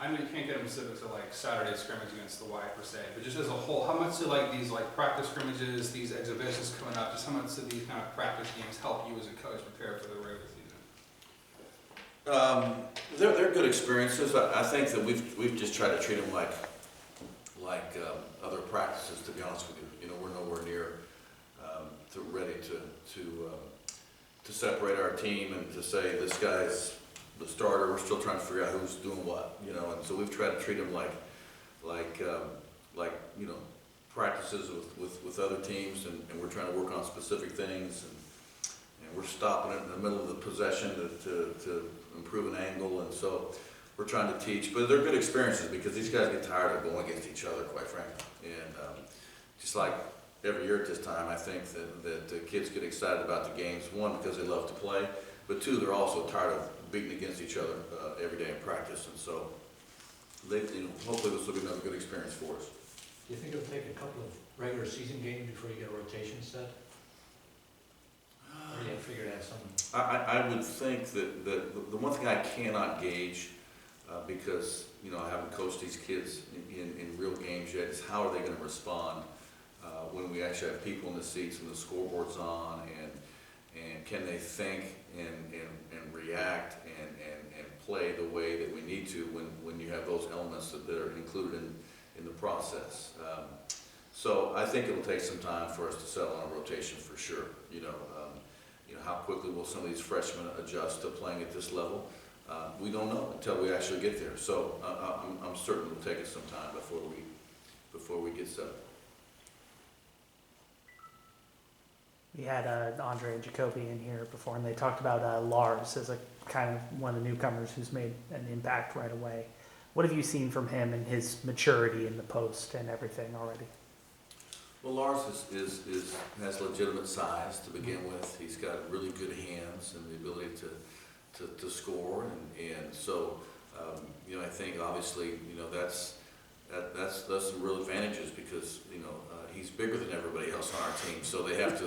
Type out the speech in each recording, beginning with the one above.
I know you can't get them specific to like Saturday scrimmage against the Y per se, but just as a whole, how much do like these like practice scrimmages, these exhibitions coming up, just how much do these kind of practice games help you as a coach prepare for the regular season? They're good experiences. I think that we've just tried to treat them like other practices. To be honest with you, we're nowhere near ready to separate our team and to say this guy's the starter. We're still trying to figure out who's doing what, and so we've tried to treat them like practices with other teams, and we're trying to work on specific things, and we're stopping it in the middle of the possession to improve an angle, and so we're trying to teach. But they're good experiences because these guys get tired of going against each other, quite frankly, and just like every year at this time, I think that the kids get excited about the games, one, because they love to play, but two, they're also tired of beating against each other every day in practice, and so hopefully this will be another good experience for us. Do you think it'll take a couple of regular season games before you get a rotation set? Or do you figure to have some? I would think that the one thing I cannot gauge, because I haven't coached these kids in real games yet, is how are they going to respond when we actually have people in the seats and the scoreboard's on, and can they think and react and play the way that we need to when you have those elements that are included in the process. So I think it'll take some time for us to settle on a rotation for sure. How quickly will some of these freshmen adjust to playing at this level? We don't know until we actually get there. So I'm certain it'll take us some time before we get settled. We had Andre and Jacoby in here before, and they talked about Lars as a kind of one of the newcomers who's made an impact right away. What have you seen from him and his maturity in the post and everything already? Well, Lars has legitimate size to begin with. He's got really good hands and the ability to score, and so I think obviously that's some real advantages because he's bigger than everybody else on our team, so they have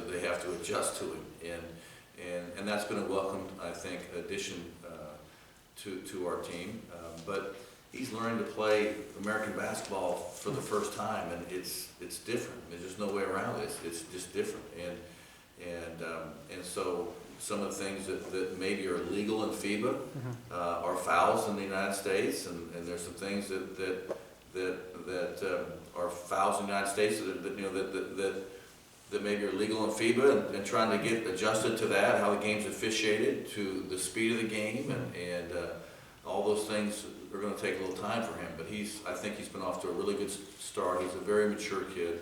to adjust to him, and that's been a welcome, I think, addition to our team. But he's learning to play American basketball for the first time, and it's different. There's just no way around it. It's just different, and so some of the things that maybe are legal in FIBA are fouls in the United States, and there's some things that are fouls in the United States that maybe are legal in FIBA, and trying to get adjusted to that, how the game's officiated, to the speed of the game, and all those things are going to take a little time for him. But I think he's been off to a really good start. He's a very mature kid,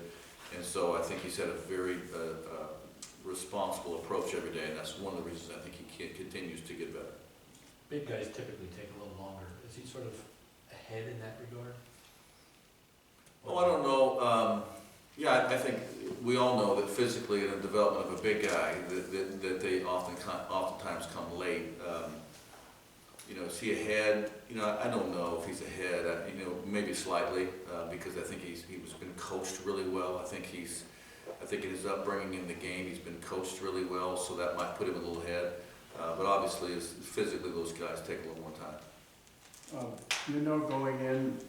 and so I think he's had a very responsible approach every day, and that's one of the reasons I think he continues to get better. Big guys typically take a little longer. Is he sort of ahead in that regard? Oh, I don't know. I think we all know that physically in the development of a big guy, that they oftentimes come late. Is he ahead? I don't know if he's ahead. Maybe slightly, because I think he's been coached really well. I think in his upbringing in the game, he's been coached really well, so that might put him a little ahead. But obviously, physically, those guys take a little more time. Going in.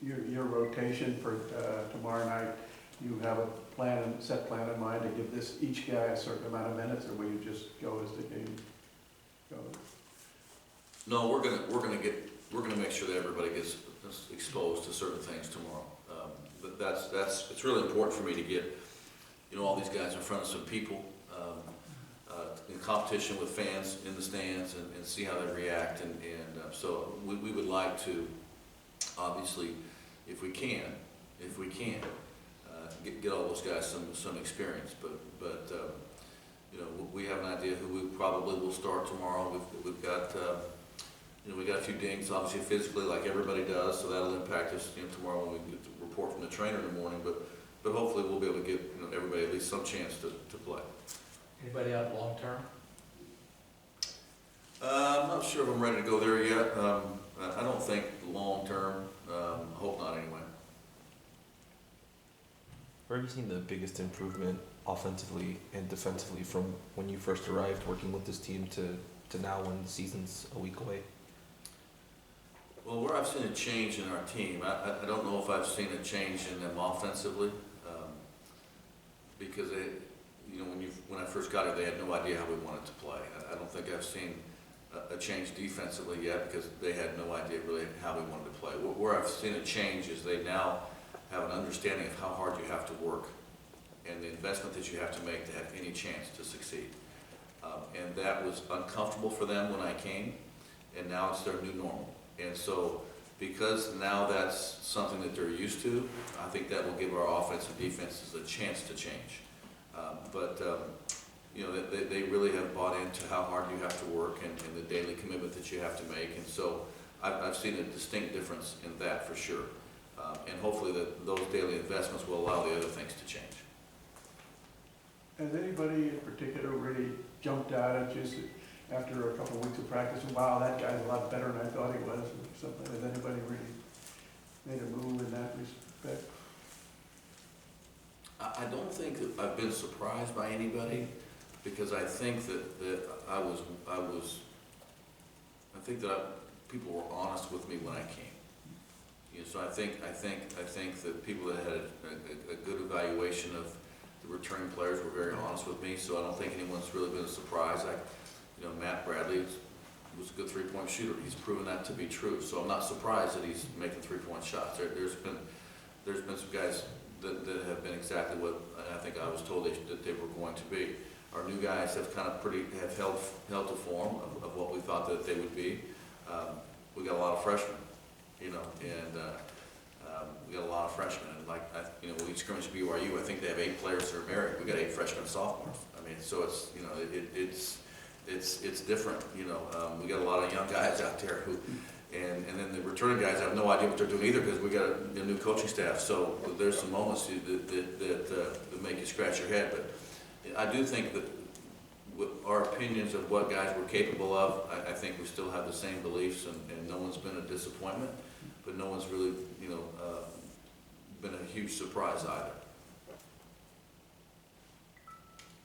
Your rotation for tomorrow night, you have a set plan in mind to give each guy a certain amount of minutes, or will you just go as the game goes? No, we're gonna make sure that everybody gets exposed to certain things tomorrow. But it's really important for me to get all these guys in front of some people in competition with fans in the stands and see how they react, and so we would like to obviously, if we can, get all those guys some experience. But we have an idea who we probably will start tomorrow. We've got we got a few dings, obviously physically, like everybody does, so that'll impact us tomorrow when we get the report from the trainer in the morning. But hopefully we'll be able to get everybody at least some chance to play. Anybody out long term? I'm not sure if I'm ready to go there yet. I don't think long term. Hope not anyway. Where have you seen the biggest improvement offensively and defensively from when you first arrived working with this team to now when the season's a week away? Well, where I've seen a change in our team, I don't know if I've seen a change in them offensively, because they, you know, when I first got here, they had no idea how we wanted to play. I don't think I've seen a change defensively yet, because they had no idea really how we wanted to play. Where I've seen a change is they now have an understanding of how hard you have to work and the investment that you have to make to have any chance to succeed. And that was uncomfortable for them when I came, and now it's their new normal. And so, because now that's something that they're used to, I think that will give our offense and defenses a chance to change. You know, they really have bought into how hard you have to work and the daily commitment that you have to make. And so I've seen a distinct difference in that for sure. And hopefully those daily investments will allow the other things to change. Has anybody in particular really jumped out at you after a couple of weeks of practice? Wow, that guy's a lot better than I thought he was, or something. Has anybody really made a move in that respect? I don't think that I've been surprised by anybody, because I think that people were honest with me when I came. You know, so I think that people that had a good evaluation of the returning players were very honest with me. So I don't think anyone's really been surprised. You know, Matt Bradley was a good three-point shooter. He's proven that to be true. So I'm not surprised that he's making three-point shots. There's been some guys that have been exactly what I think I was told that they were going to be. Our new guys have kind of held to form of what we thought that they would be. We got a lot of freshmen, you know, and we got a lot of freshmen. And you know, when we scrimmage BYU, I think they have 8 players that are married. We got 8 freshmen sophomores. I mean, so it's, you know, it's different. You know, we got a lot of young guys out there who. And then the returning guys have no idea what they're doing either, because we got a new coaching staff. So there's some moments that make you scratch your head. But I do think that our opinions of what guys we're capable of, I think we still have the same beliefs, and no one's been a disappointment, but no one's really, you know, been a huge surprise either.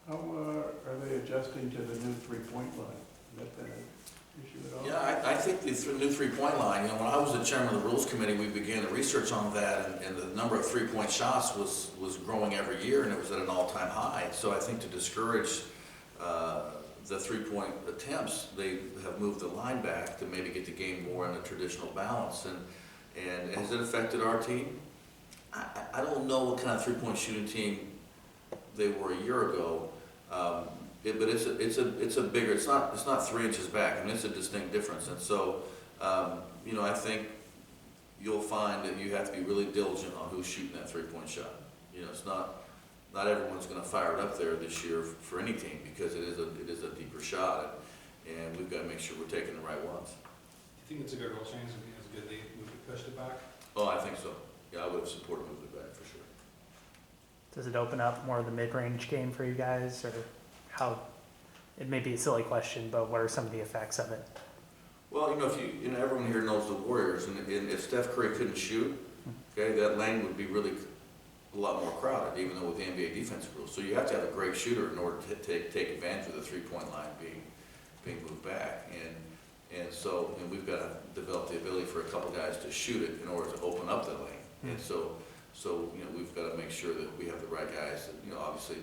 How are they adjusting to the new three-point line? Has that been an issue at all? Yeah, I think the new three-point line, you know, when I was the chairman of the rules committee, we began the research on that, and the number of three-point shots was growing every year, and it was at an all-time high. So I think to discourage the three-point attempts, they have moved the line back to maybe get the game more in a traditional balance. And has it affected our team? I don't know what kind of three-point shooting team they were a year ago. But it's a bigger, it's not 3 inches back. I mean, it's a distinct difference. And so, you know, I think you'll find that you have to be really diligent on who's shooting that three-point shot. You know, it's not everyone's going to fire it up there this year for any team, because it is a deeper shot, and we've got to make sure we're taking the right ones. Do you think it's a good rule change? I mean, it's good they pushed it back? Oh, I think so. Yeah, I would have supported moving it back for sure. Does it open up more of the mid-range game for you guys, or how? It may be a silly question, but what are some of the effects of it? Well, you know, everyone here knows the Warriors, and if Steph Curry couldn't shoot, okay, that lane would be really a lot more crowded, even though with the NBA defensive rules. So you have to have a great shooter in order to take advantage of the three-point line being moved back. And so we've got to develop the ability for a couple guys to shoot it in order to open up the lane. And so you know, we've got to make sure that we have the right guys that, you know, obviously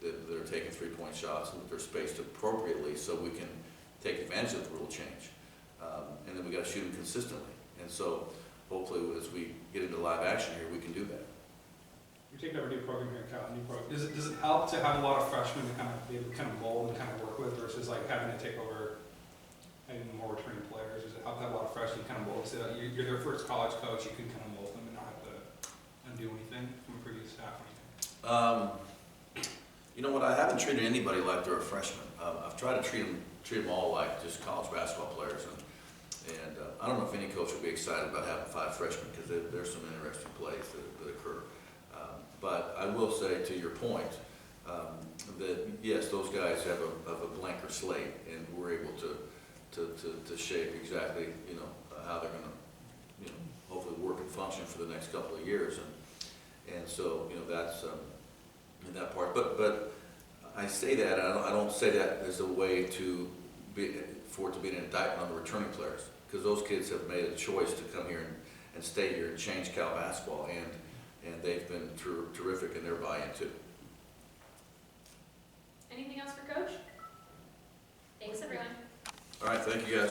that are taking three-point shots and that they're spaced appropriately, so we can take advantage of the rule change. And then we got to shoot them consistently. And so hopefully as we get into live action here, we can do that. You're taking over a new program here, Cal, a new program. Does it help to have a lot of freshmen to kind of be able to kind of mold and kind of work with, versus like having to take over having more returning players? Does it help to have a lot of freshmen kind of mold? So you're their first college coach, you can kind of mold them and not have to undo anything from previous staff or anything? You know what? I haven't treated anybody like they're a freshman. I've tried to treat them all like just college basketball players, and I don't know if any coach would be excited about having 5 freshmen, because there's some interesting plays that occur. But I will say, to your point, that yes, those guys have a blanker slate, and we're able to shape exactly, you know, how they're going to, you know, hopefully work and function for the next couple of years, and so, you know, that's in that part. But I say that, and I don't say that as a way to for it to be an indictment on the returning players, because those kids have made a choice to come here and stay here and change Cal basketball, and they've been terrific in their buy-in too. Anything else for Coach? Thanks, everyone. All right, thank you guys.